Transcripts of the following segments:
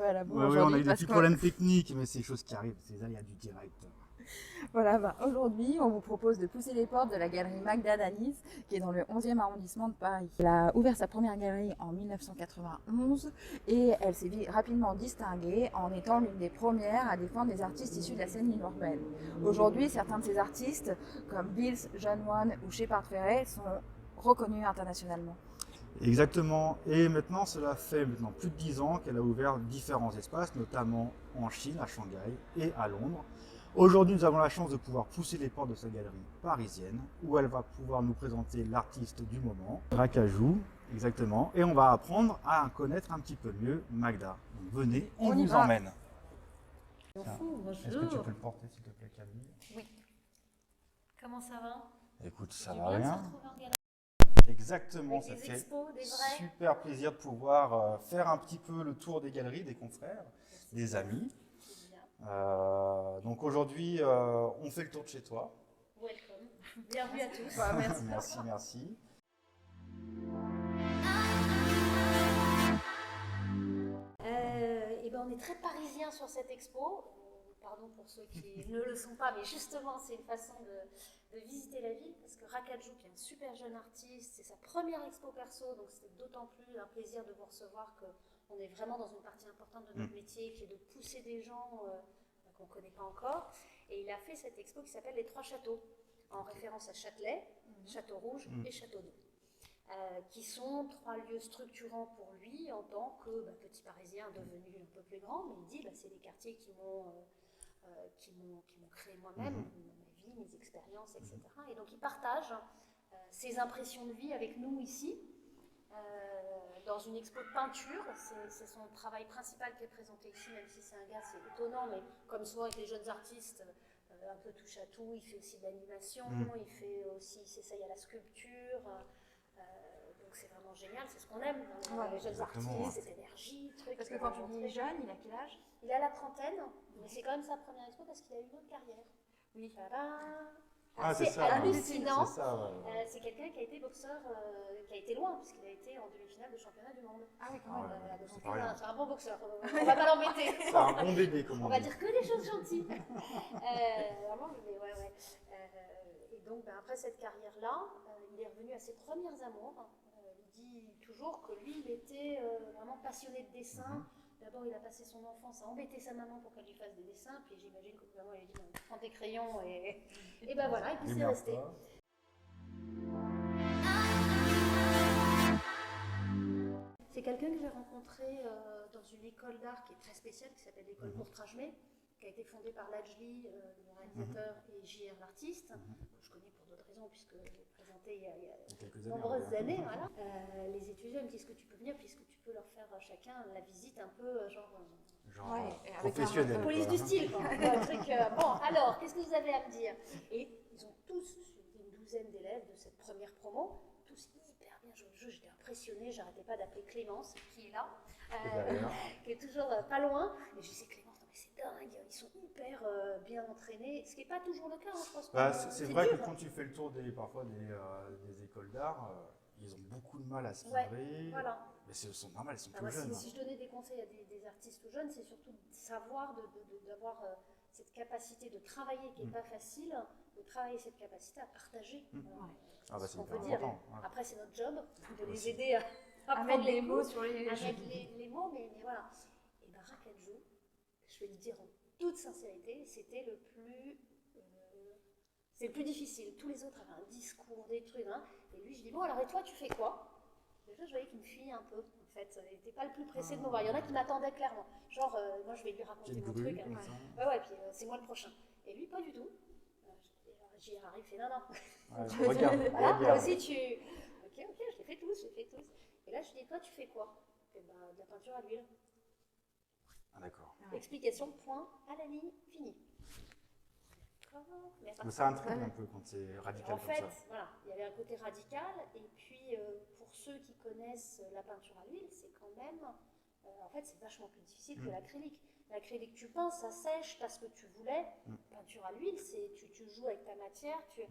à la bourre Oui, on a aujourd'hui. eu des petits problèmes techniques, mais c'est des choses qui arrivent, c'est les aléas du direct. Voilà, aujourd'hui, on vous propose de pousser les portes de la galerie Magda d'Anice, qui est dans le 11e arrondissement de Paris. Elle a ouvert sa première galerie en 1991 et elle s'est rapidement distinguée en étant l'une des premières à défendre les artistes issus de la scène urbaine. Aujourd'hui, certains de ces artistes, comme Bills, John One ou Shepard Fairey, sont reconnus internationalement. Exactement, et maintenant cela fait maintenant plus de 10 ans qu'elle a ouvert différents espaces, notamment en Chine, à Shanghai et à Londres. Aujourd'hui, nous avons la chance de pouvoir pousser les portes de sa galerie parisienne, où elle va pouvoir nous présenter l'artiste du moment, Rakajou, exactement, et on va apprendre à connaître un petit peu mieux Magda. Donc venez, on vous emmène. Bonjour. Est-ce que tu peux le porter s'il te plaît, Camille? Oui. Comment ça va? Écoute, ça Du va bien de se bien. retrouver en galerie. Exactement, ça Avec des fait expos, des vrais. super plaisir de pouvoir faire un petit peu le tour des galeries, des confrères, des amis. Donc aujourd'hui, on fait le tour de chez toi. Welcome. Bienvenue à tous. Merci. Merci. Et ben on est très parisiens sur cette expo. Pardon pour ceux qui ne le sont pas, mais justement, c'est une façon de visiter la ville, parce que Rakajou, qui est un super jeune artiste, c'est sa première expo perso, donc c'était d'autant plus un plaisir de vous recevoir qu'on est vraiment dans une partie importante de notre métier, qui est de pousser des gens qu'on ne connaît pas encore. Et il a fait cette expo qui s'appelle Les Trois Châteaux, en référence à Châtelet, Château Rouge et Château d'Eau. Qui sont trois lieux structurants pour lui en tant que petit parisien devenu un peu plus grand, mais il dit c'est les quartiers qui m'ont créé moi-même, ma vie, mes expériences, etc. Et donc il partage ses impressions de vie avec nous ici, dans une expo de peinture. C'est son travail principal qui est présenté ici, même si c'est un gars, c'est étonnant, mais comme souvent avec les jeunes artistes, un peu touche à tout, il fait aussi de l'animation, il fait aussi, il s'essaye à la sculpture. Donc c'est vraiment génial, c'est ce qu'on aime dans les jeunes artistes, cette énergie, truc. Parce que quand tu dis jeune, il a quel âge? Il a la trentaine, mais c'est quand même sa première expo parce qu'il a eu une autre carrière. Oui. C'est hallucinant. C'est ça, ouais. C'est quelqu'un qui a été boxeur, qui a été loin, puisqu'il a été en demi-finale de championnat du monde. Ah oui, quand même. C'est un bon boxeur, on va pas l'embêter. C'est un bon bébé, comme on va dire que des choses gentilles. Vraiment, ouais. Et donc, après cette carrière-là, il est revenu à ses premières amours. Il dit toujours que lui, il était vraiment passionné de dessin. D'abord, il a passé son enfance à embêter sa maman pour qu'elle lui fasse des dessins, puis j'imagine que maman lui a dit prends tes crayons et ben voilà, et puis c'est resté. C'est quelqu'un que j'ai rencontré dans une école d'art qui est très spéciale, qui s'appelle l'école Courtrajmé, qui a été fondée par Lajli, le réalisateur, et JR l'artiste, que je connais pour d'autres raisons, puisque j'ai présenté il y a de nombreuses années. Voilà. Les étudiants me disent que tu peux venir, puisque tu peux leur faire chacun la visite un peu professionnel. Police du style, quoi. Un truc, bon, alors, qu'est-ce que vous avez à me dire? Et ils ont tous, une douzaine d'élèves de cette première promo, tous hyper bien joué le jeu. J'étais impressionnée, j'arrêtais pas d'appeler Clémence, qui est là, qui est toujours pas loin. Et je disais, Clémence, non mais c'est dingue, ils sont hyper bien entraînés, ce qui n'est pas toujours le cas, je pense. C'est vrai dur. Que quand tu fais le tour parfois des écoles d'art, ils ont beaucoup de mal à se livrer. Voilà. Mais c'est normal, ils sont plus jeunes. Si je donnais des conseils à des artistes jeunes, c'est surtout de savoir, d'avoir cette capacité de travailler qui n'est pas facile, de travailler cette capacité à partager. C'est on peut dire. Après, c'est notre job de les aider à mettre prendre les mots sur les mots, mais voilà. Et bien, Rakajou, je vais le dire en toute sincérité, c'était le plus difficile. Tous les autres avaient un discours, des trucs, et lui, je dis bon, alors et toi, tu fais quoi? Déjà, je voyais qu'il me fuyait un peu, en fait. Il n'était pas le plus pressé de me voir. Il y en a qui m'attendaient clairement. Genre, moi, je vais lui raconter mon truc. Puis c'est moi le prochain. Et lui, pas du tout. J'y arrive, il fait non. Regarde. Toi aussi, tu. Ok, je les fais tous. Et là, je dis, toi, tu fais quoi? De la peinture à l'huile. Ah, d'accord. Explication, point, à la ligne, fini. Mais ça intrigue un peu quand c'est radical comme ça. En fait, voilà, il y avait un côté radical, et puis pour ceux qui connaissent la peinture à l'huile, c'est quand même, en fait, c'est vachement plus difficile que l'acrylique. L'acrylique, tu peins, ça sèche, tu as ce que tu voulais. Peinture à l'huile, c'est tu joues avec ta matière, et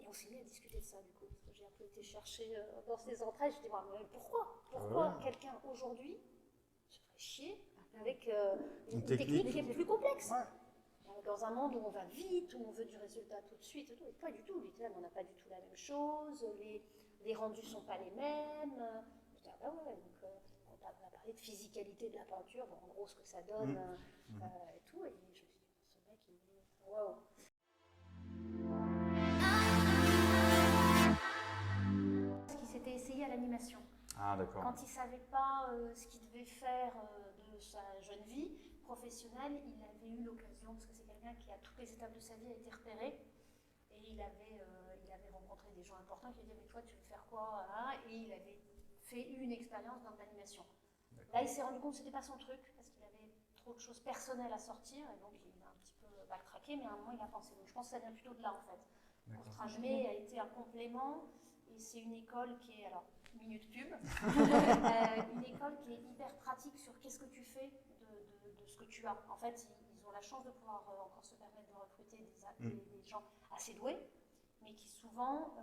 on s'est mis à discuter de ça, du coup. J'ai un peu été chercher dans ces entrailles, je dis, mais pourquoi quelqu'un aujourd'hui se ferait chier avec Une une technique qui est plus complexe. Ouais. Dans un monde où on va vite, où on veut du résultat tout de suite, et pas du tout, littéralement, on n'a pas du tout la même chose, les rendus ne sont pas les mêmes. Je dis, ah bah ouais, donc on a parlé de physicalité de la peinture, bon, en gros ce que ça donne et tout, et je me suis dit, ce mec, il est waouh. Parce qu'il s'était essayé à l'animation. Ah, d'accord. Quand il ne savait pas ce qu'il devait faire de sa jeune vie professionnelle, il avait eu l'occasion, parce que c'est quelqu'un qui à toutes les étapes de sa vie a été repéré, et il avait rencontré des gens importants qui lui disaient mais toi tu veux faire quoi hein. Et il avait fait une expérience dans l'animation. Là il s'est rendu compte que ce n'était pas son truc, parce qu'il avait trop de choses personnelles à sortir, et donc il a un petit peu backtracké, mais à un moment il a pensé. Donc je pense que ça vient plutôt de là en fait. Trajmé a été un complément, et c'est une école qui est, alors minute pub, une école qui est hyper pratique sur qu'est-ce que tu fais de ce que tu as. En fait, ils ont la chance de pouvoir encore se permettre de recruter des gens assez doués, mais qui souvent,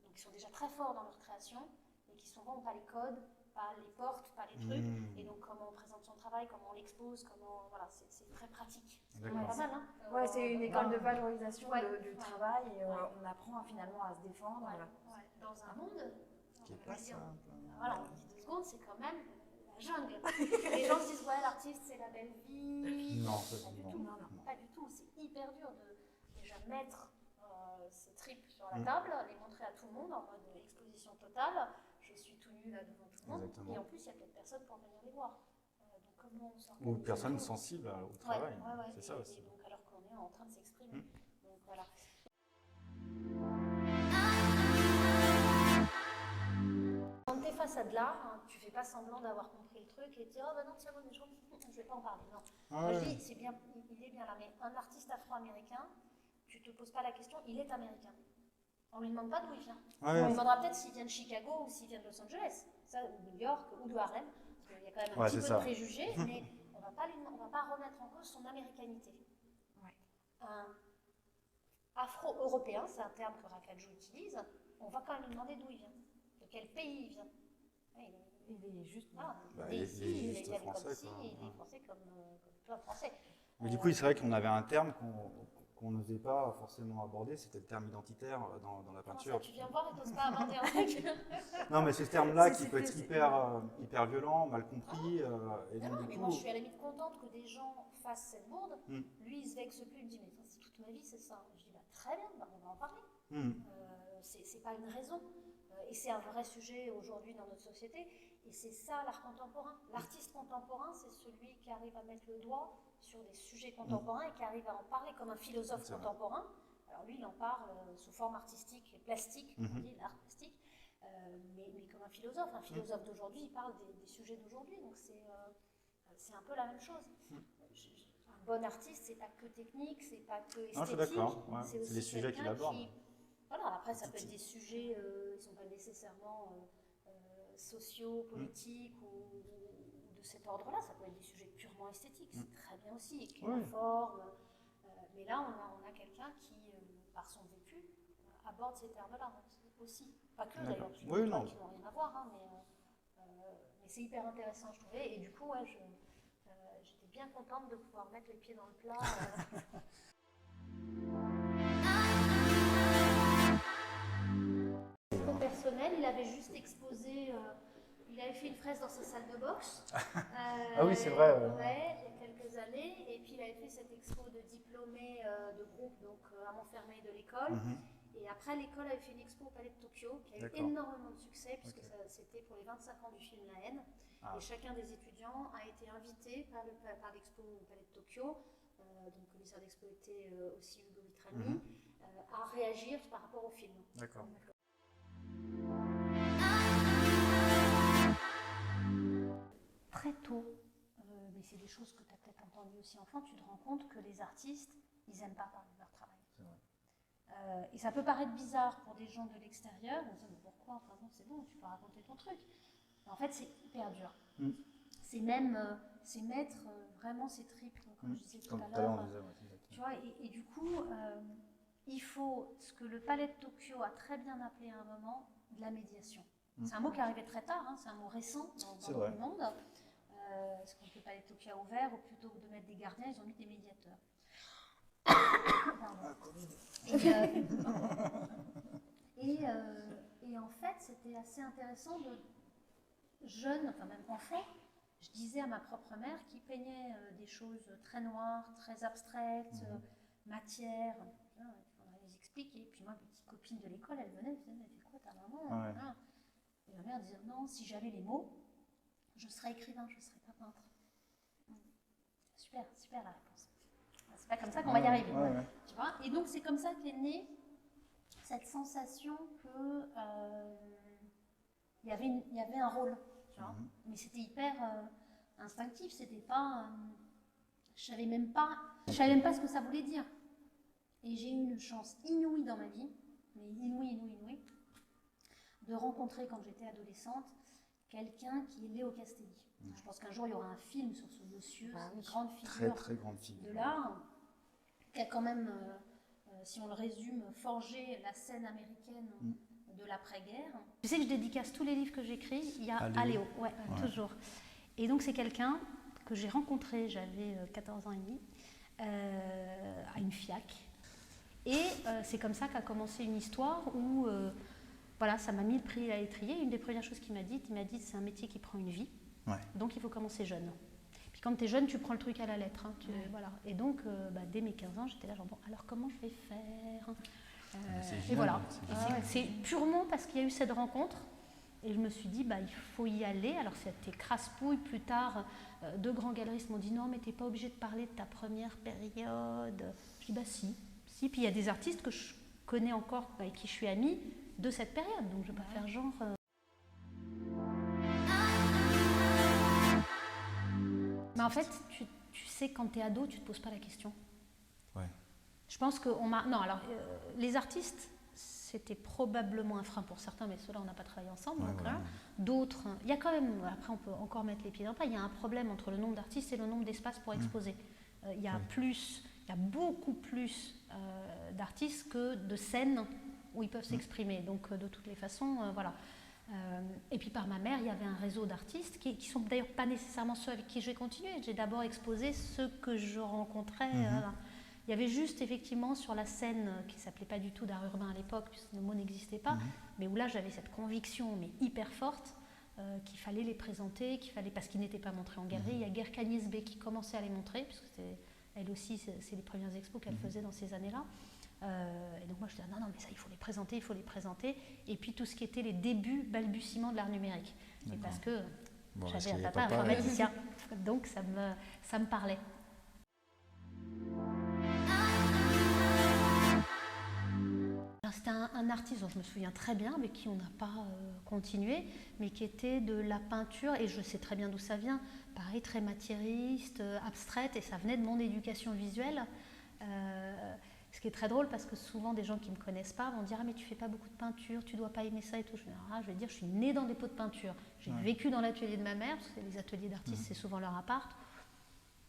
donc ils sont déjà très forts dans leur création, mais qui souvent n'ont pas les codes, pas les portes, pas les trucs, et donc comment on présente son travail, comment on l'expose, voilà, c'est très pratique. C'est pas mal, hein. Ouais, c'est une école de valorisation du Ouais. travail, et on apprend finalement à se défendre. Ouais. Dans un monde Qui est pas simple. Voilà, on dit 2 secondes, c'est quand même la jungle. Les gens se disent, ouais, l'artiste, c'est la belle vie. Non, pas du tout. Pas du tout. C'est hyper dur de déjà mettre ses tripes sur la table, les montrer à tout le monde en mode exposition totale. Je suis tout nu là devant tout le monde. Exactement. Et en plus, il y a peut-être personne pour venir les voir. Donc, comment on s'organise? Ou personne sensible au travail. Ouais. C'est ça aussi. Et donc, alors qu'on est en train de s'exprimer. Donc, voilà. Quand tu es face à de l'art, hein, tu fais pas semblant d'avoir compris le truc et tu dis, oh bah non, tiens, bon, je vais pas en parler. Non. Moi, je dis, c'est bien, il est bien là, mais un artiste afro-américain, tu te poses pas la question, il est américain. On lui demande pas d'où il vient. On lui demandera peut-être s'il vient de Chicago ou s'il vient de Los Angeles, ça, ou de New York ou de Harlem, parce qu'il y a quand même un petit peu de préjugés, mais on va pas remettre en cause son américanité. Un afro-européen, c'est un terme que Raccajou utilise, on va quand même lui demander d'où il vient, de quel pays il vient. Il est juste. Il est juste français. Il est français comme plein de Français. Mais du coup, c'est vrai qu'on avait un terme qu'on n'osait pas forcément aborder, c'était le terme identitaire dans la peinture. Ça, tu viens voir et tu n'oses pas aborder un truc. Non, mais c'est ce terme-là qui peut être hyper violent, mal compris. Et donc, mais moi, je suis à la limite contente que des gens fassent cette bourde. Lui, il se vexe plus, il me dit, mais c'est toute ma vie, c'est ça. Je dis, bah, très bien, bah, on va en parler. C'est pas une raison. Et c'est un vrai sujet aujourd'hui dans notre société. Et c'est ça l'art contemporain. L'artiste contemporain, c'est celui qui arrive à mettre le doigt sur des sujets contemporains et qui arrive à en parler comme un philosophe contemporain. Alors lui, il en parle sous forme artistique et plastique, on dit l'art plastique, mais comme un philosophe d'aujourd'hui, il parle des sujets d'aujourd'hui. Donc c'est un peu la même chose. Un bon artiste, c'est pas que technique, c'est pas que esthétique. Non, je suis d'accord. C'est les sujets qu'il aborde. Voilà, après, ça peut être des sujets, ils ne sont pas nécessairement sociaux, politiques ou de cet ordre-là. Ça peut être des sujets purement esthétiques, c'est très bien aussi, et la forme. Mais là, on a quelqu'un qui, par son vécu, aborde ces termes-là aussi. Pas que d'ailleurs, qui n'ont rien à voir, hein, mais c'est hyper intéressant, je trouvais. Et du coup, j'étais bien contente de pouvoir mettre les pieds dans le plat. Personnel, il avait juste exposé, il avait fait une fraise dans sa salle de boxe. Ah oui, c'est vrai. Ouais, il y a quelques années. Et puis il avait fait cette expo de diplômés de groupe donc, à Montfermeil de l'école. Et après, l'école avait fait une expo au Palais de Tokyo qui a eu énormément de succès puisque c'était pour les 25 ans du film La Haine. Et chacun des étudiants a été invité par l'expo au Palais de Tokyo, donc le commissaire d'expo était aussi Hugo Vitrani, à réagir par rapport au film. D'accord. Très tôt, mais c'est des choses que tu as peut-être entendues aussi enfant, tu te rends compte que les artistes, ils n'aiment pas parler de leur travail. C'est vrai. Et ça peut paraître bizarre pour des gens de l'extérieur, on se dit mais pourquoi, enfin bon, c'est bon, tu peux raconter ton truc. Mais en fait, c'est hyper dur. C'est même, c'est mettre vraiment ses tripes, comme je disais tout à l'heure. Tu vois, et du coup, il faut ce que le Palais de Tokyo a très bien appelé à un moment, de la médiation. C'est un mot qui est arrivé très tard, hein, c'est un mot récent dans le monde. Est-ce qu'on ne peut pas les toquer à ouvert, ou plutôt que de mettre des gardiens, ils ont mis des médiateurs. Pardon. Et en fait, c'était assez intéressant de jeune, enfin même enfant, je disais à ma propre mère qui peignait des choses très noires, très abstraites, matière, on les expliquer. Et puis moi, mes petites copines de l'école, elles venaient, elles disaient, mais c'est quoi ta maman? Ouais. Et ma mère disait, non, si j'avais les mots, je serais écrivain, je ne serais pas peintre. Super, super la réponse. C'est pas comme ça qu'on va y arriver. Ouais. Tu vois, et donc c'est comme ça qu'est née cette sensation que il y avait un rôle, tu vois. Mais c'était hyper instinctif, c'était pas, je savais même pas ce que ça voulait dire. Et j'ai eu une chance inouïe dans ma vie, mais inouïe, de rencontrer quand j'étais adolescente quelqu'un qui est Léo Castelli. Je pense qu'un jour il y aura un film sur ce monsieur, une grande figure, très grande figure de l'art, qui a quand même, si on le résume, forgé la scène américaine de l'après-guerre. Tu sais que je dédicace tous les livres que j'écris, il y a à Léo, ouais, toujours. Et donc c'est quelqu'un que j'ai rencontré, j'avais 14 ans et demi, à une FIAC. Et c'est comme ça qu'a commencé une histoire où voilà, ça m'a mis le pied à l'étrier. Une des premières choses qu'il m'a dit c'est un métier qui prend une vie, donc il faut commencer jeune. Puis quand tu es jeune, tu prends le truc à la lettre. Hein, voilà. Et donc, dès mes 15 ans, j'étais là genre, bon, alors comment je vais faire et voilà. C'est purement parce qu'il y a eu cette rencontre. Et je me suis dit, il faut y aller. Alors c'était crasse-pouille. Plus tard, deux grands galeristes m'ont dit, non, mais tu n'es pas obligé de parler de ta première période. Je dis, si. Puis il y a des artistes que je connais encore, avec qui je suis amie, de cette période. Donc je ne vais pas faire genre... Mais en fait, tu sais, quand tu es ado, tu ne te poses pas la question. Ouais. Je pense qu'on m'a... Non, alors, les artistes, c'était probablement un frein pour certains, mais ceux-là, on n'a pas travaillé ensemble. Donc, voilà. D'autres, il y a quand même... Après, on peut encore mettre les pieds dans le plat. Il y a un problème entre le nombre d'artistes et le nombre d'espaces pour exposer. Il y a beaucoup plus d'artistes que de scènes où ils peuvent s'exprimer. Donc, de toutes les façons, voilà. Et puis par ma mère, il y avait un réseau d'artistes qui ne sont d'ailleurs pas nécessairement ceux avec qui je vais continuer. J'ai d'abord exposé ceux que je rencontrais. Il y avait juste effectivement sur la scène qui ne s'appelait pas du tout d'art urbain à l'époque, puisque le mot n'existait pas, mais où là j'avais cette conviction mais hyper forte qu'il fallait les présenter, parce qu'ils n'étaient pas montrés en galerie. Il y a Guerre Cagnès B qui commençait à les montrer, puisque elle aussi, c'est les premières expos qu'elle faisait dans ces années-là. Et donc moi je disais non mais ça il faut les présenter, et puis tout ce qui était les débuts balbutiements de l'art numérique. Et parce que j'avais un papa informaticien, donc ça me parlait. C'était un artiste dont je me souviens très bien, avec qui on n'a pas continué, mais qui était de la peinture, et je sais très bien d'où ça vient, pareil très matérialiste, abstraite, et ça venait de mon éducation visuelle. Ce qui est très drôle parce que souvent des gens qui ne me connaissent pas vont dire « Ah mais tu fais pas beaucoup de peinture, tu dois pas aimer ça et tout ». Je vais dire « Je suis née dans des pots de peinture, j'ai vécu dans l'atelier de ma mère, parce que les ateliers d'artistes c'est souvent leur appart.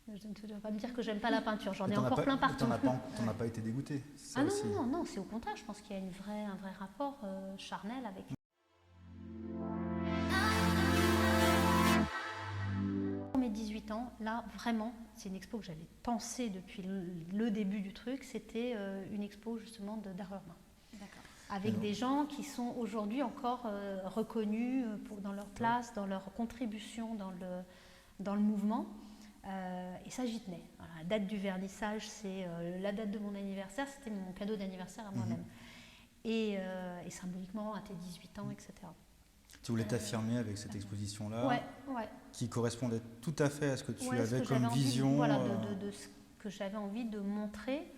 Je ne dois pas me dire que j'aime pas la peinture, j'en ai encore plein partout. T'en as pas été dégoûtée? Ah non, c'est au contraire, je pense qu'il y a un vrai rapport charnel avec... Mes 18 ans, là vraiment, c'est une expo que j'avais pensée depuis le début du truc, c'était une expo justement d'art urbain. Avec des gens qui sont aujourd'hui encore reconnus dans leur place, dans leur contribution dans le mouvement. Et ça, j'y tenais. Voilà, la date du vernissage, c'est la date de mon anniversaire, c'était mon cadeau d'anniversaire à moi-même. Et symboliquement, à tes 18 ans, etc. Tu voulais t'affirmer avec cette exposition-là, qui correspondait tout à fait à ce que tu avais comme vision. De ce que j'avais envie de montrer,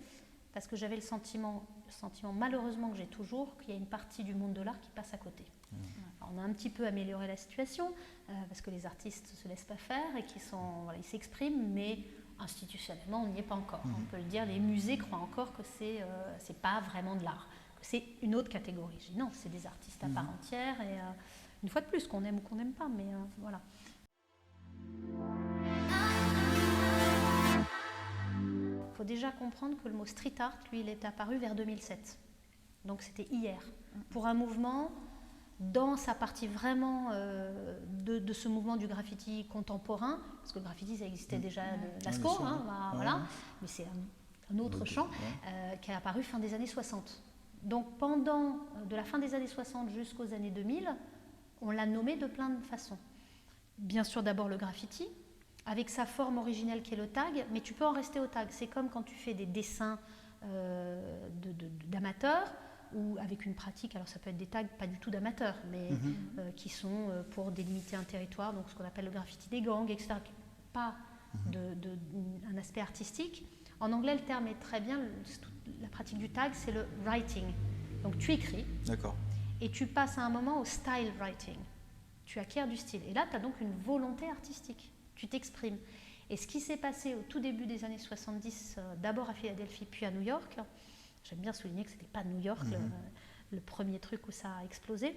parce que j'avais le sentiment malheureusement que j'ai toujours, qu'il y a une partie du monde de l'art qui passe à côté. Alors, on a un petit peu amélioré la situation, parce que les artistes ne se laissent pas faire et ils s'expriment, mais institutionnellement, on n'y est pas encore. On peut le dire, les musées croient encore que c'est pas vraiment de l'art, que c'est une autre catégorie. Je dis non, c'est des artistes à part entière, et une fois de plus, qu'on aime ou qu'on n'aime pas, mais voilà. Il faut déjà comprendre que le mot street art, lui, il est apparu vers 2007. Donc c'était hier. Pour un mouvement dans sa partie vraiment de ce mouvement du graffiti contemporain, parce que le graffiti ça existait déjà de Lascaux, voilà, mais c'est un autre champ qui est apparu fin des années 60. Donc pendant de la fin des années 60 jusqu'aux années 2000, on l'a nommé de plein de façons. Bien sûr d'abord le graffiti, avec sa forme originelle qui est le tag, mais tu peux en rester au tag. C'est comme quand tu fais des dessins d'amateurs, ou avec une pratique, alors ça peut être des tags pas du tout d'amateurs, mais qui sont pour délimiter un territoire, donc ce qu'on appelle le graffiti des gangs, etc. Pas un aspect artistique. En anglais, le terme est très bien, la pratique du tag, c'est le writing. Donc tu écris, et tu passes à un moment au style writing. Tu acquiers du style. Et là, tu as donc une volonté artistique. Tu t'exprimes. Et ce qui s'est passé au tout début des années 70, d'abord à Philadelphie, puis à New York, j'aime bien souligner que ce n'était pas New York le premier truc où ça a explosé,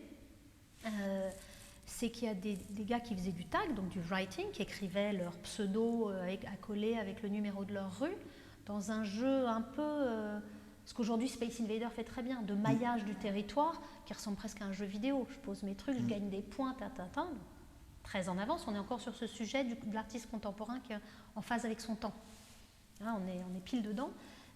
c'est qu'il y a des gars qui faisaient du tag, donc du writing, qui écrivaient leur pseudo accolé avec le numéro de leur rue, dans un jeu un peu, ce qu'aujourd'hui Space Invader fait très bien, de maillage du territoire, qui ressemble presque à un jeu vidéo. Je pose mes trucs, je gagne des points, très en avance. On est encore sur ce sujet de l'artiste contemporain qui est en phase avec son temps. Là, on est pile dedans.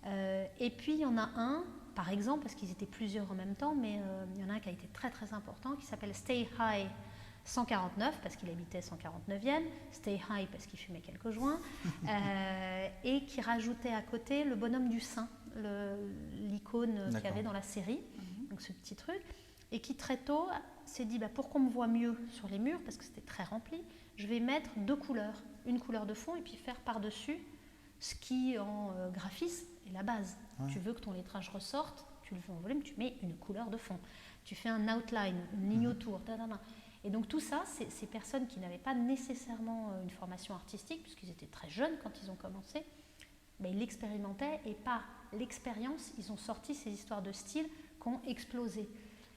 Et puis il y en a un, par exemple, parce qu'ils étaient plusieurs en même temps, mais il y en a un qui a été très très important, qui s'appelle Stay High 149, parce qu'il habitait 149e, Stay High parce qu'il fumait quelques joints, et qui rajoutait à côté le bonhomme du sein, l'icône qu'il y avait dans la série, donc ce petit truc, et qui très tôt s'est dit, pour qu'on me voit mieux sur les murs, parce que c'était très rempli, je vais mettre deux couleurs, une couleur de fond et puis faire par-dessus ce qui en graphisme est la base. Tu veux que ton lettrage ressorte, tu le fais en volume, tu mets une couleur de fond. Tu fais un outline, une ligne autour, Et donc tout ça, ces personnes qui n'avaient pas nécessairement une formation artistique, puisqu'ils étaient très jeunes quand ils ont commencé, ils l'expérimentaient, et par l'expérience, ils ont sorti ces histoires de style qui ont explosé.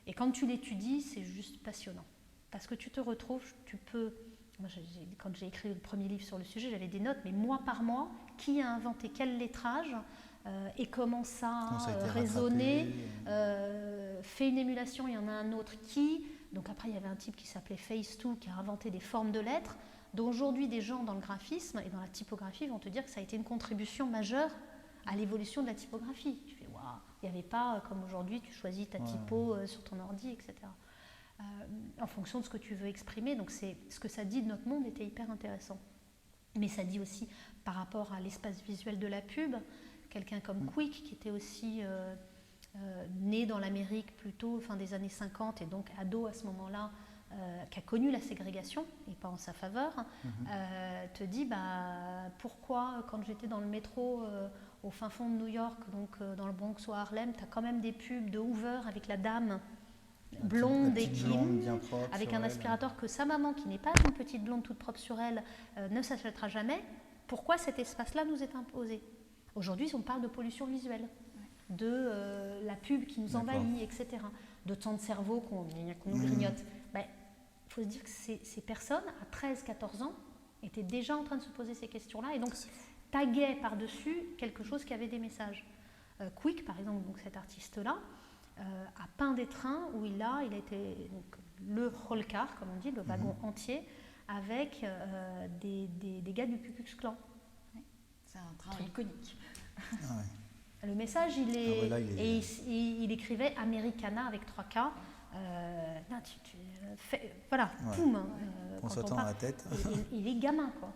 Et quand tu l'étudies, c'est juste passionnant. Parce que tu te retrouves, tu peux... Moi, quand j'ai écrit le premier livre sur le sujet, j'avais des notes, mais mois par mois, qui a inventé quel lettrage et comment ça a résonné, fait une émulation, il y en a un autre qui... Donc après, il y avait un type qui s'appelait Face2 qui a inventé des formes de lettres, dont aujourd'hui des gens dans le graphisme et dans la typographie vont te dire que ça a été une contribution majeure à l'évolution de la typographie. Tu fais, waouh, il n'y avait pas, comme aujourd'hui, tu choisis ta typo sur ton ordi, etc. En fonction de ce que tu veux exprimer. Donc ce que ça dit de notre monde était hyper intéressant. Mais ça dit aussi par rapport à l'espace visuel de la pub, quelqu'un comme Quick, qui était aussi né dans l'Amérique plutôt fin des années 50 et donc ado à ce moment-là, qui a connu la ségrégation et pas en sa faveur, te dit pourquoi quand j'étais dans le métro au fin fond de New York, donc dans le Bronx ou à Harlem, tu as quand même des pubs de Hoover avec la dame blonde et clean, avec un aspirateur que sa maman, qui n'est pas une petite blonde toute propre sur elle, ne s'achètera jamais. Pourquoi cet espace-là nous est imposé? Aujourd'hui, on parle de pollution visuelle, de la pub qui nous envahit, etc., de temps de cerveau qu'on nous grignote. Il faut se dire que ces personnes, à 13-14 ans, étaient déjà en train de se poser ces questions-là et donc taguaient par-dessus quelque chose qui avait des messages. Quick, par exemple, donc cet artiste-là, a peint des trains où il a été donc, le rollcar, comme on dit, le wagon entier, avec des gars du Ku Klux Klan. C'est un train iconique. Le message, il écrivait Americana avec 3K. Voilà, poum. On s'attend à la tête. Il est gamin, quoi.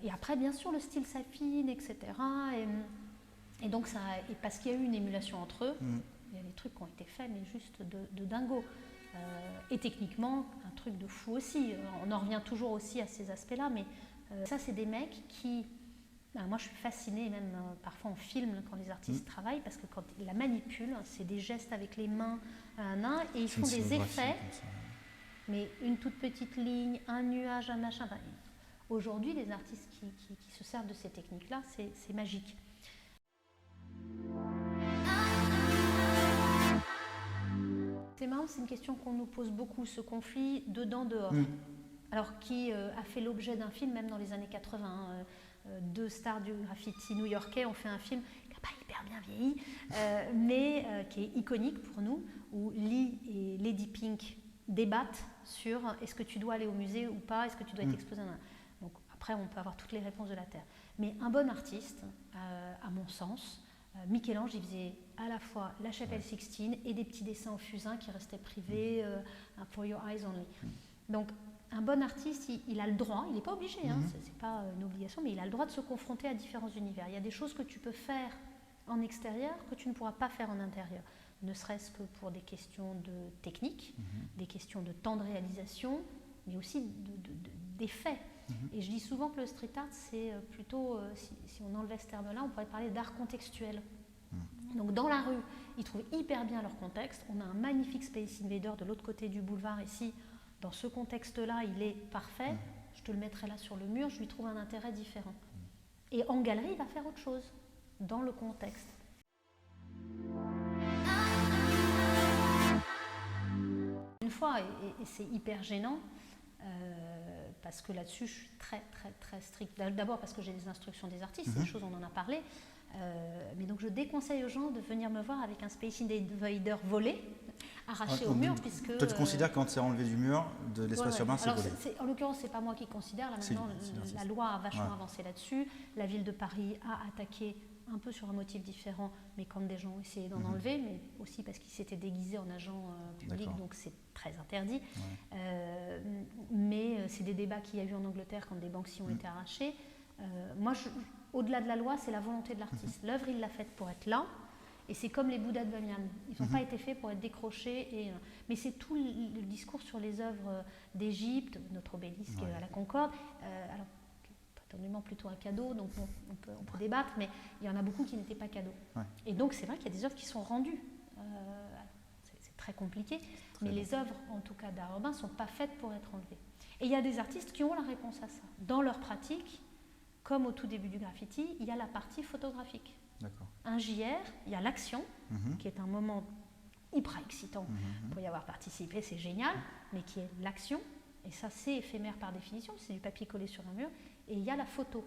Et après, bien sûr, le style s'affine, etc. Et donc, parce qu'il y a eu une émulation entre eux, il y a des trucs qui ont été faits, mais juste de dingo. Et techniquement, un truc de fou aussi. On en revient toujours aussi à ces aspects-là, mais ça, c'est des mecs qui... moi, je suis fascinée, même parfois en film, quand les artistes travaillent, parce que quand ils la manipulent, c'est des gestes avec les mains, et ils font des effets, mais une toute petite ligne, un nuage, un machin. Aujourd'hui, les artistes qui se servent de ces techniques-là, c'est magique. C'est marrant, c'est une question qu'on nous pose beaucoup, ce conflit dedans-dehors. Alors, qui a fait l'objet d'un film, même dans les années 80. Deux stars du graffiti new-yorkais ont fait un film qui n'a pas hyper bien vieilli, mais qui est iconique pour nous, où Lee et Lady Pink débattent sur est-ce que tu dois aller au musée ou pas, est-ce que tu dois être exposé. Donc après, on peut avoir toutes les réponses de la Terre. Mais un bon artiste, à mon sens, Michel-Ange, il faisait à la fois la chapelle Sixtine et des petits dessins au fusain qui restaient privés, for your eyes only. Donc un bon artiste, il a le droit, il n'est pas obligé, c'est pas une obligation, mais il a le droit de se confronter à différents univers. Il y a des choses que tu peux faire en extérieur que tu ne pourras pas faire en intérieur, ne serait-ce que pour des questions de technique, des questions de temps de réalisation, mais aussi d'effets. Et je dis souvent que le street art, c'est plutôt, si on enlevait ce terme-là, on pourrait parler d'art contextuel. Donc dans la rue, ils trouvent hyper bien leur contexte. On a un magnifique Space Invader de l'autre côté du boulevard ici. Dans ce contexte-là, il est parfait. Je te le mettrai là sur le mur, je lui trouve un intérêt différent. Et en galerie, il va faire autre chose, dans le contexte. Une fois, et c'est hyper gênant, parce que là-dessus, je suis très, très, très stricte. D'abord parce que j'ai des instructions des artistes, c'est des choses, on en a parlé. Mais donc, je déconseille aux gens de venir me voir avec un Space Invader volé, arraché au mur, puisque... Toi, tu considères quand c'est enlevé du mur de l'espace urbain, c'est volé? En l'occurrence, c'est pas moi qui considère. Là, maintenant, la loi a vachement avancé là-dessus. La ville de Paris a attaqué un peu sur un motif différent, mais quand des gens ont essayé d'en enlever, mais aussi parce qu'ils s'étaient déguisés en agents publics, donc c'est très interdit. Mais c'est des débats qu'il y a eu en Angleterre quand des Banksy ont été arrachés. Moi, au-delà de la loi, c'est la volonté de l'artiste. L'œuvre, il l'a faite pour être là, et c'est comme les Bouddhas de Bamiyan. Ils n'ont pas été faits pour être décrochés. Mais c'est tout le discours sur les œuvres d'Égypte, notre obélisque à la Concorde. Alors, prétendument plutôt un cadeau, donc bon, on peut débattre, mais il y en a beaucoup qui n'étaient pas cadeaux. Et donc c'est vrai qu'il y a des œuvres qui sont rendues. C'est très compliqué, mais les œuvres, en tout cas d'art urbain, ne sont pas faites pour être enlevées. Et il y a des artistes qui ont la réponse à ça. Dans leur pratique, comme au tout début du graffiti, il y a la partie photographique. Un JR, il y a l'action, qui est un moment hyper excitant pour y avoir participé, c'est génial, mais qui est l'action. Et ça, c'est éphémère par définition, c'est du papier collé sur un mur. Et il y a la photo.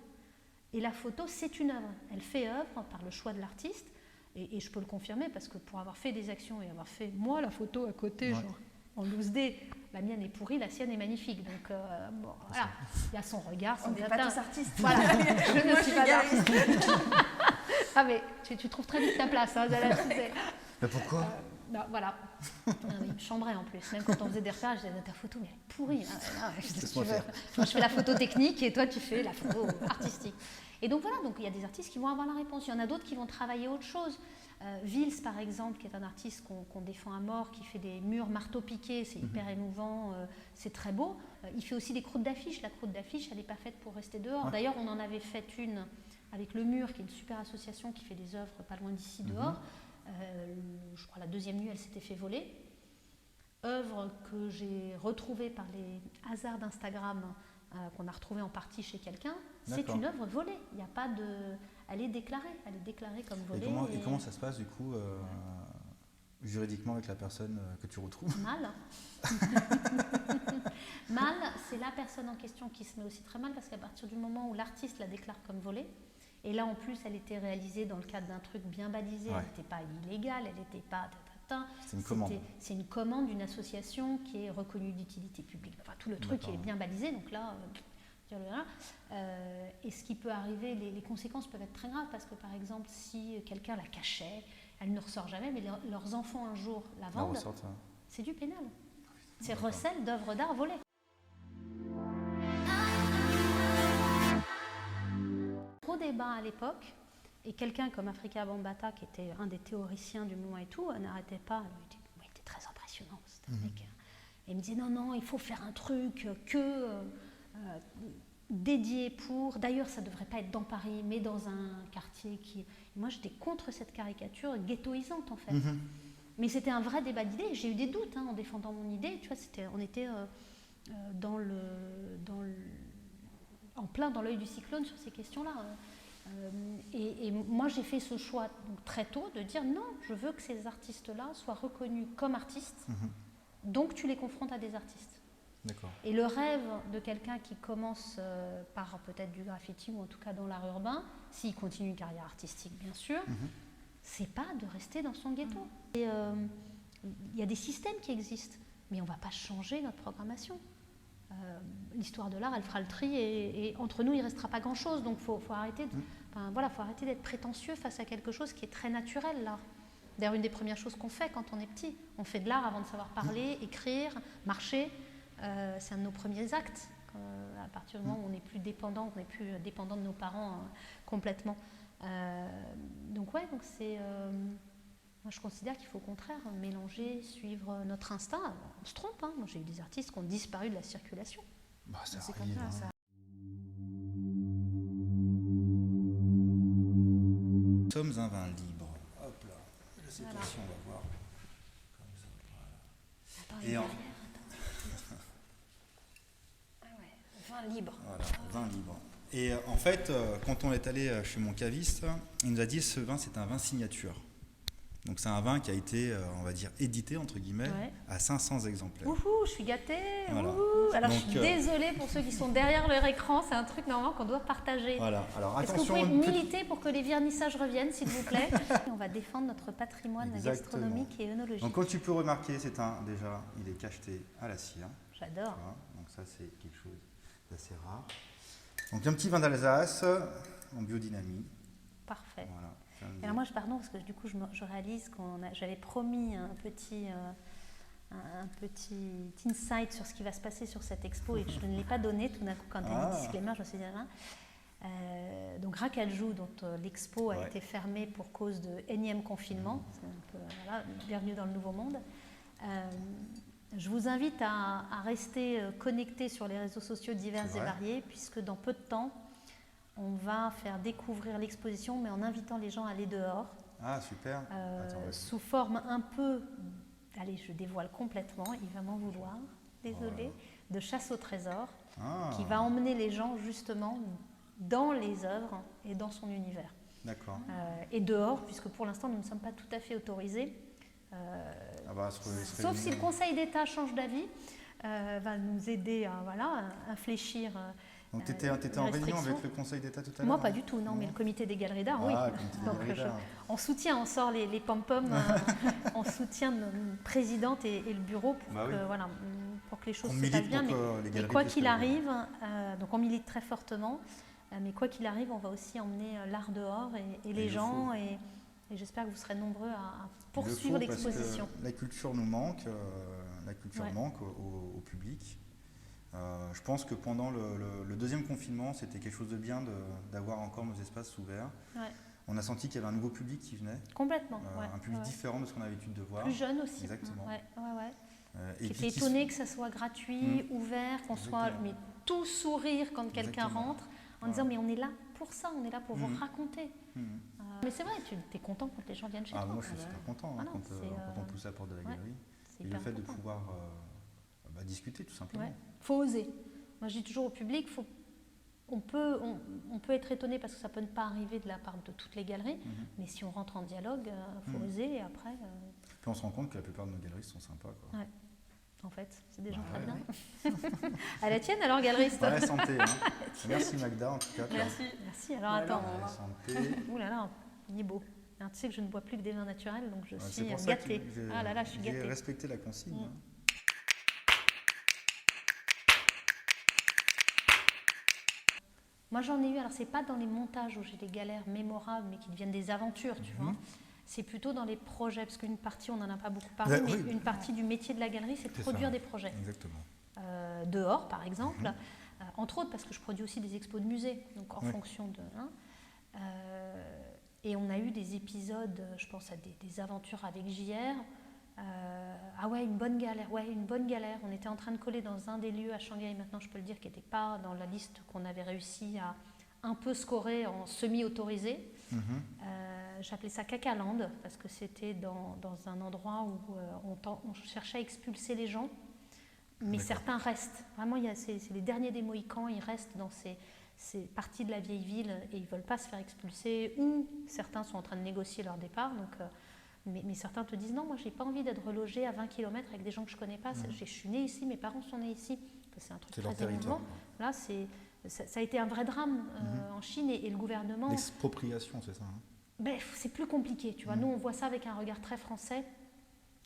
Et la photo, c'est une œuvre. Elle fait œuvre par le choix de l'artiste. Et je peux le confirmer parce que pour avoir fait des actions et avoir fait, moi, la photo à côté, genre en loose day, la mienne est pourrie, la sienne est magnifique. Donc, bon, voilà, il y a son regard, son On n'est pas tous artistes. Voilà, je ne suis pas artiste. Ah, mais tu trouves très vite ta place. Hein, mais pourquoi voilà. Il me chambrait en plus. Même quand on faisait des repères, je disais ta photo, mais elle est pourrie. Moi, je fais la photo technique et toi, tu fais la photo artistique. Et donc voilà, donc il y a des artistes qui vont avoir la réponse. Il y en a d'autres qui vont travailler autre chose. Vils, par exemple, qui est un artiste qu'on défend à mort, qui fait des murs marteau-piqués, c'est hyper émouvant, c'est très beau. Il fait aussi des croûtes d'affiches. La croûte d'affiche, elle n'est pas faite pour rester dehors. D'ailleurs, on en avait fait une avec Le Mur, qui est une super association qui fait des œuvres pas loin d'ici, dehors. Je crois la deuxième nuit, elle s'était fait voler. Œuvre que j'ai retrouvée par les hasards d'Instagram, qu'on a retrouvée en partie chez quelqu'un. C'est une œuvre volée. Il n'y a pas de... Elle est déclarée comme volée. Et comment ça se passe du coup juridiquement avec la personne que tu retrouves? Mal. Mal, c'est la personne en question qui se met aussi très mal parce qu'à partir du moment où l'artiste la déclare comme volée, et là en plus elle était réalisée dans le cadre d'un truc bien balisé, elle n'était pas illégale, elle n'était pas... C'est une commande. C'est une commande d'une association qui est reconnue d'utilité publique. Enfin, tout le truc est bien balisé, donc là... et ce qui peut arriver, les conséquences peuvent être très graves parce que par exemple si quelqu'un la cachait, elle ne ressort jamais, mais leurs enfants un jour la vendent, c'est du pénal. C'est recel d'œuvres d'art volées. Gros débat à l'époque, et quelqu'un comme Afrika Bambaataa, qui était un des théoriciens du moment et tout, n'arrêtait pas, il était très impressionnant, c'était un mec. Et il me disait non, il faut faire un truc dédié pour... D'ailleurs, ça ne devrait pas être dans Paris, mais dans un quartier qui... Et moi, j'étais contre cette caricature ghettoisante, en fait. Mais c'était un vrai débat d'idées. J'ai eu des doutes en défendant mon idée. Tu vois, on était en plein dans l'œil du cyclone sur ces questions-là. Et moi, j'ai fait ce choix donc, très tôt de dire non, je veux que ces artistes-là soient reconnus comme artistes. Donc, tu les confrontes à des artistes. Et le rêve de quelqu'un qui commence par peut-être du graffiti ou en tout cas dans l'art urbain, s'il continue une carrière artistique bien sûr, c'est pas de rester dans son ghetto. Il y a des systèmes qui existent. mais on ne va pas changer notre programmation. L'histoire de l'art, elle fera le tri et entre nous, il ne restera pas grand-chose. Donc, faut arrêter faut arrêter d'être prétentieux face à quelque chose qui est très naturel, l'art. D'ailleurs, une des premières choses qu'on fait quand on est petit, on fait de l'art avant de savoir parler, écrire, marcher. C'est un de nos premiers actes. À partir du moment où on n'est plus dépendant, de nos parents complètement. Donc c'est... moi, je considère qu'il faut au contraire mélanger, suivre notre instinct. On se trompe, hein. Moi, j'ai eu des artistes qui ont disparu de la circulation. Ça C'est arrive, comme hein. ça. Nous sommes un vin libre. Hop là. Je sais pas si on va voir. Comme ça. Voilà. Et Vin libre. Voilà, vin libre. Et en fait, quand on est allé chez mon caviste, il nous a dit ce vin, c'est un vin signature. Donc c'est un vin qui a été, on va dire, édité, entre guillemets, à 500 exemplaires. Wouhou, je suis gâtée. Voilà. Alors Donc, je suis désolée pour ceux qui sont derrière leur écran, c'est un truc normalement qu'on doit partager. Voilà. Alors Est-ce que vous attention. pouvez militer pour que les vernissages reviennent, s'il vous plaît? On va défendre notre patrimoine gastronomique et œnologique. Donc comme tu peux remarquer, déjà, il est cacheté à la cire. J'adore. Voilà. Donc ça, c'est quelque chose d'assez rare. Donc un petit vin d'Alsace en biodynamie. Parfait. Voilà. Et alors moi, parce que du coup, je réalise j'avais promis un petit insight sur ce qui va se passer sur cette expo et que je ne l'ai pas donné. Tout d'un coup, quand elle dit disclaimer, je me suis dit, donc Racajou, dont l'expo a été fermée pour cause de énième confinement, c'est un peu, bienvenue dans le nouveau monde. Je vous invite à rester connectés sur les réseaux sociaux divers et variés, puisque dans peu de temps, on va faire découvrir l'exposition, mais en invitant les gens à aller dehors. Ah, super. Sous forme un peu, allez, je dévoile complètement, il va m'en vouloir, désolé, de chasse au trésor, qui va emmener les gens justement dans les œuvres et dans son univers. D'accord. Et dehors, puisque pour l'instant, nous ne sommes pas tout à fait autorisés. Sauf si le Conseil d'État change d'avis, va nous aider à infléchir. Donc tu étais en réunion avec le Conseil d'État tout à l'heure? Moi, pas du tout, non, mais le comité des galeries d'art, oui. Donc, on soutient, on sort les pom-poms, on soutient notre présidente et le bureau pour que les choses se passent bien. Mais quoi qu'il arrive, donc on milite très fortement, mais quoi qu'il arrive, on va aussi emmener l'art dehors et les gens, et j'espère que vous serez nombreux à poursuivre l'exposition. La culture nous manque, manque au public. Je pense que pendant le deuxième confinement, c'était quelque chose de bien d'avoir encore nos espaces ouverts. Ouais. On a senti qu'il y avait un nouveau public qui venait. Complètement. Un public différent de ce qu'on avait l'habitude de voir. Plus jeune aussi. Exactement. Qui était étonné que ça soit gratuit, ouvert, qu'on soit tout sourire quand quelqu'un rentre, en disant mais on est là pour ça, on est là pour vous raconter. Mais c'est vrai, tu es content quand les gens viennent chez toi. Moi je suis super content quand on pousse la porte de la galerie. Et le fait de pouvoir discuter tout simplement. Il faut oser. Moi, je dis toujours au public, on peut être étonné parce que ça peut ne pas arriver de la part de toutes les galeries, mais si on rentre en dialogue, il faut oser et après... Puis on se rend compte que la plupart de nos galeristes sont sympas. Quoi. Ouais. En fait, c'est des gens très bien. À la tienne alors, galeriste. À la santé. Hein. Merci Magda en tout cas. Merci. Alors attends. À la santé. Ouh là là, il est beau. Alors, tu sais que je ne bois plus que des vins naturels, donc je suis gâtée. Ah là là, je suis gâtée. J'ai respecté la consigne. Moi j'en ai eu, alors c'est pas dans les montages où j'ai des galères mémorables mais qui deviennent des aventures, tu vois. C'est plutôt dans les projets, parce qu'une partie, on n'en a pas beaucoup parlé, mais une partie du métier de la galerie, c'est de produire des projets. Exactement. Dehors, par exemple, entre autres parce que je produis aussi des expos de musée, donc en fonction de... et on a eu des épisodes, je pense à des aventures avec JR. Une bonne galère, On était en train de coller dans un des lieux à Shanghai, maintenant je peux le dire, qui n'était pas dans la liste qu'on avait réussi à un peu scorer en semi-autorisé. J'appelais ça Cacaland parce que c'était dans un endroit où on cherchait à expulser les gens, mais certains restent. Vraiment, c'est les derniers des Mohicans, ils restent dans ces parties de la vieille ville et ils ne veulent pas se faire expulser, ou certains sont en train de négocier leur départ. Donc, mais certains te disent non, moi j'ai pas envie d'être relogé à 20 km avec des gens que je connais pas. Je suis née ici, mes parents sont nés ici. C'est un truc très émouvant. Là, ça a été un vrai drame en Chine et le gouvernement. L'expropriation, c'est ça. C'est plus compliqué, tu vois. Nous, on voit ça avec un regard très français.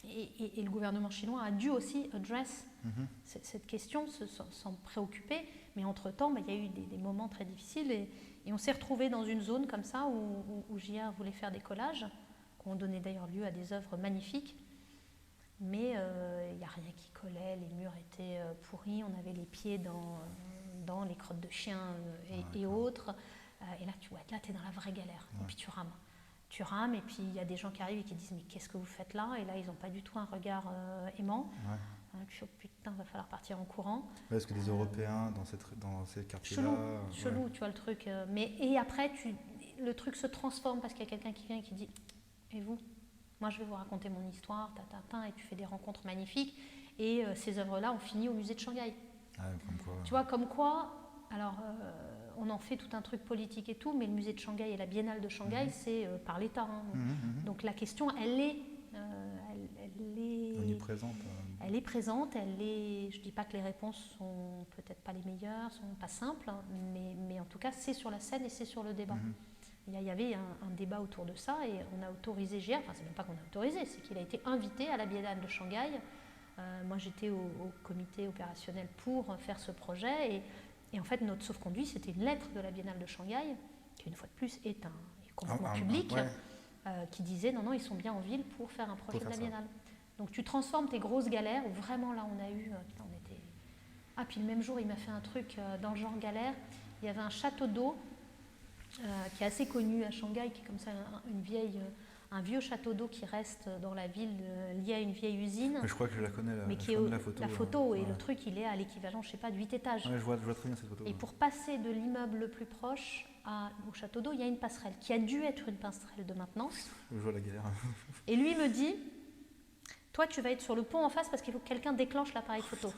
Et le gouvernement chinois a dû aussi address cette question, s'en préoccuper. Mais entre-temps, il y a eu des moments très difficiles et on s'est retrouvés dans une zone comme ça où JR voulait faire des collages, qui ont donné d'ailleurs lieu à des œuvres magnifiques. Mais il n'y a rien qui collait, les murs étaient pourris, on avait les pieds dans les crottes de chiens et autres. Et là, tu es dans la vraie galère. Et puis tu rames. Tu rames et puis il y a des gens qui arrivent et qui disent mais qu'est-ce que vous faites là? Et là, ils n'ont pas du tout un regard aimant. Tu fais putain, va falloir partir en courant. Est-ce que les Européens dans ces quartiers-là... Chelou, tu vois le truc. Et après, le truc se transforme parce qu'il y a quelqu'un qui vient et qui dit et vous? Moi, je vais vous raconter mon histoire, et tu fais des rencontres magnifiques. Et ces œuvres-là ont fini au musée de Shanghai. Comme quoi, tu vois, comme quoi, alors, on en fait tout un truc politique et tout, mais le musée de Shanghai et la Biennale de Shanghai, c'est par l'État. Donc la question, elle est omniprésente. Elle est présente, je ne dis pas que les réponses sont peut-être pas les meilleures, sont pas simples, mais en tout cas, c'est sur la scène et c'est sur le débat. Il y avait un débat autour de ça et on a autorisé JR, enfin c'est même pas qu'on a autorisé, c'est qu'il a été invité à la Biennale de Shanghai. Moi j'étais au comité opérationnel pour faire ce projet et en fait notre sauf-conduit c'était une lettre de la Biennale de Shanghai, qui une fois de plus est complètement public, qui disait non, ils sont bien en ville pour faire un projet de la Biennale. Donc tu transformes tes grosses galères, où vraiment là on a eu, puis le même jour il m'a fait un truc dans le genre galère, il y avait un château d'eau qui est assez connu à Shanghai, qui est comme ça un vieux château d'eau qui reste dans la ville lié à une vieille usine. Mais je crois que je la connais, la photo. Et le truc, il est à l'équivalent, je sais pas, de 8 étages. Je vois très bien cette photo. Et pour passer de l'immeuble le plus proche au château d'eau, il y a une passerelle qui a dû être une passerelle de maintenance. Je vois la galère. Et lui me dit, toi, tu vas être sur le pont en face parce qu'il faut que quelqu'un déclenche l'appareil photo.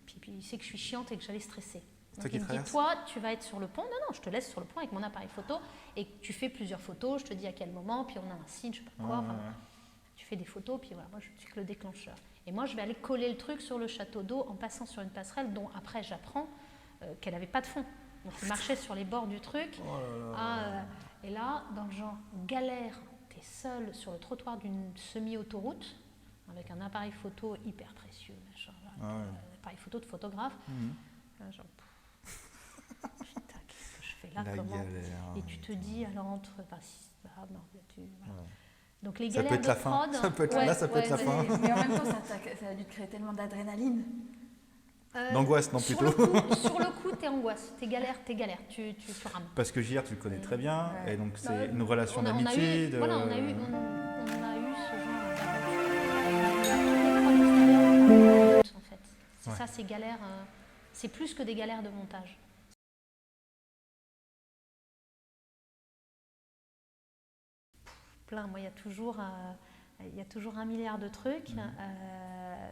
Puis il sait que je suis chiante et que j'allais stresser. Donc il me dit, toi, tu vas être sur le pont. Non, je te laisse sur le pont avec mon appareil photo et tu fais plusieurs photos. Je te dis à quel moment, puis on a un signe, je sais pas quoi. Tu fais des photos, puis voilà, moi je suis que le déclencheur. Et moi, je vais aller coller le truc sur le château d'eau en passant sur une passerelle dont après j'apprends qu'elle n'avait pas de fond. Donc il marchait sur les bords du truc. Et là, dans le genre galère, tu es seul sur le trottoir d'une semi-autoroute avec un appareil photo hyper précieux, un appareil photo de photographe. Genre, putain, qu'est-ce que je fais là, comment galère, et tu te dis alors entre donc les galères de prod, ça peut être la fin. Mais en même temps ça a dû te créer tellement d'adrénaline, d'angoisse, non, plutôt. Sur le coup t'es angoisse, t'es galère, tu rames parce que JR tu le connais très bien et donc c'est une relation d'amitié, on a eu ce genre en fait, c'est ça, ces galères, c'est plus que des galères de montage. Plein, moi il y a toujours un milliard de trucs.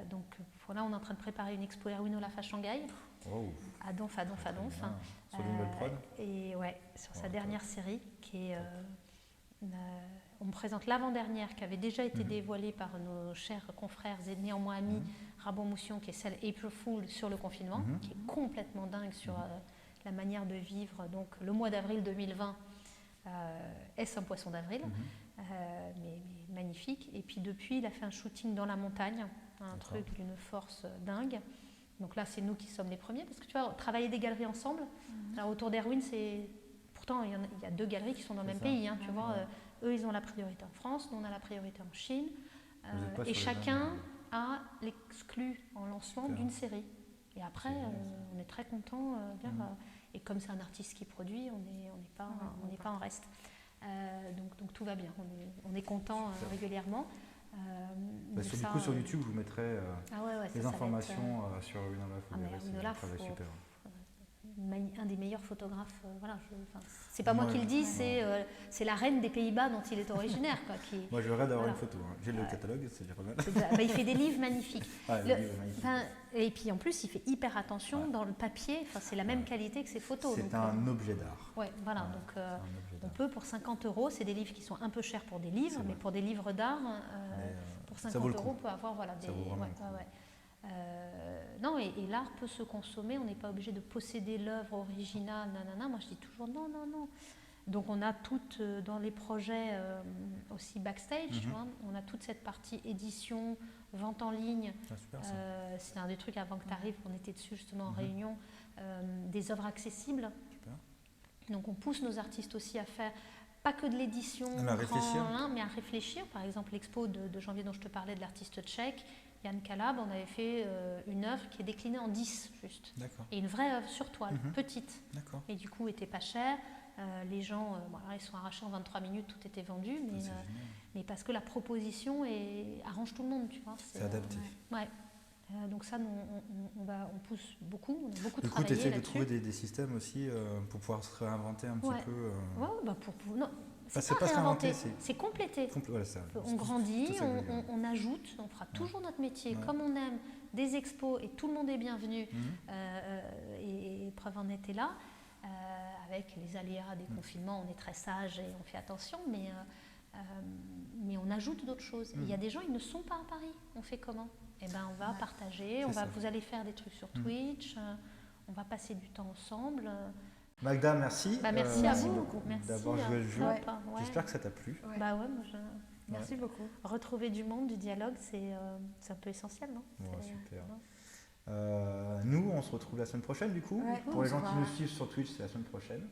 Donc voilà, on est en train de préparer une expo Erwin Olaf à Shanghai. À Donf. Sur une nouvelle prod. Et ouais, sur sa dernière série qui est on me présente l'avant-dernière qui avait déjà été dévoilée par nos chers confrères et néanmoins amis Rabon Moussion, qui est celle April Fool sur le confinement, qui est complètement dingue sur la manière de vivre. Donc le mois d'avril 2020, est-ce un poisson d'avril, mais magnifique. Et puis depuis, il a fait un shooting dans la montagne, un truc d'une force dingue. Donc là, c'est nous qui sommes les premiers, parce que tu vois, travailler des galeries ensemble. Alors autour d'Erwin, c'est... Pourtant, il y a 2 galeries qui sont dans le même pays, tu vois. Eux, ils ont la priorité en France, nous, on a la priorité en Chine. Et chacun a l'exclu en lancement d'une série. Et après, on est très content. Et comme c'est un artiste qui produit, on n'est pas en reste. Donc tout va bien. On est content régulièrement. Sur YouTube, je vous mettrai les informations sur Erwin Olaf. C'est super. Un des meilleurs photographes. C'est pas moi qui le dis, c'est la reine des Pays-Bas dont il est originaire. Moi, je rêve d'avoir une photo. J'ai le catalogue, c'est déjà pas mal. Il fait des livres magnifiques. Et puis en plus, il fait hyper attention dans le papier. C'est la même qualité que ses photos. C'est un objet d'art. Donc on peut pour 50 €, c'est des livres qui sont un peu chers pour des livres, mais pour des livres d'art, pour 50 €, on peut avoir des... non, et l'art peut se consommer, on n'est pas obligé de posséder l'œuvre originale, Moi je dis toujours non. Donc on a toute, dans les projets aussi backstage, tu vois, on a toute cette partie édition, vente en ligne. Ah, super, ça. C'est un des trucs avant que tu arrives, on était dessus justement en réunion, des œuvres accessibles. Super. Donc on pousse nos artistes aussi à faire pas que de l'édition, Mais à réfléchir. mais à réfléchir. Par exemple, l'expo de janvier dont je te parlais de l'artiste tchèque, Jan Kalab, on avait fait une œuvre qui est déclinée en 10 juste. D'accord. Et une vraie œuvre sur toile, petite. D'accord. Et du coup, était pas cher. Les gens, bon, alors, ils sont arrachés en 23 minutes, tout était vendu, mais parce que la proposition arrange tout le monde, tu vois. C'est adapté. Ouais. Donc ça, nous, on pousse beaucoup, on a beaucoup Du coup, travaillé tu essaies de là-dessus. trouver des systèmes aussi pour pouvoir se réinventer un petit peu. Ouais, bah non, Enfin, c'est pas se réinventer, réinventer, c'est compléter. Voilà, ça. On grandit, Tout ça, on ajoute, on fera toujours notre métier Ouais. comme on aime, des expos et tout le monde est bienvenu. Et preuve en est là. Avec les aléas des confinements, on est très sage et on fait attention, mais on ajoute d'autres choses. Il y a des gens, ils ne sont pas à Paris. On fait comment? Eh ben, on va partager, vous allez faire des trucs sur Twitch, on va passer du temps ensemble. Magda, merci. Merci à vous beaucoup. Merci d'avoir joué le jeu. Ouais. J'espère que ça t'a plu. Ouais. Bah ouais, moi Merci beaucoup. retrouver du monde, du dialogue, c'est un peu essentiel, non? Ouais, C'est- super. non Nous, on se retrouve la semaine prochaine, du coup. Ouais, Pour on les se gens qui voit. nous suivent sur Twitch, c'est la semaine prochaine.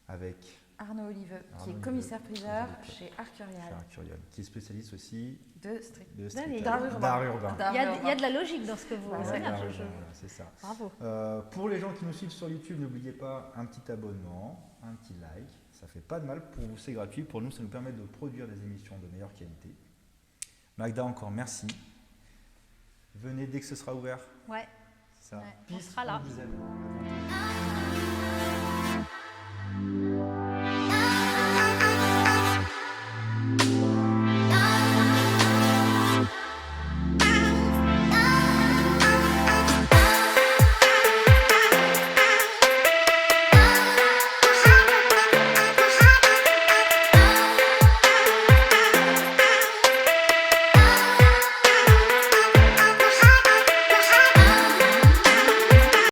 Avec Arnaud Oliveux, Arnaud qui est Oliveux, commissaire-priseur commissaire chez Arcurial Charles Curion, qui est spécialiste aussi de Street. de street D'aller. art, d'art urbain. Il y a de la logique dans ce que vous Ouais, c'est bien, D'art je- urbain, je- voilà, c'est ça. Bravo. Pour les gens qui nous suivent sur YouTube, n'oubliez pas un petit abonnement, un petit like. Ça fait pas de mal. Pour vous, c'est gratuit. Pour nous, ça nous permet de produire des émissions de meilleure qualité. Magda, encore merci. Venez dès que ce sera ouvert. Ouais. Ça. Ouais, on sera là. vous aime.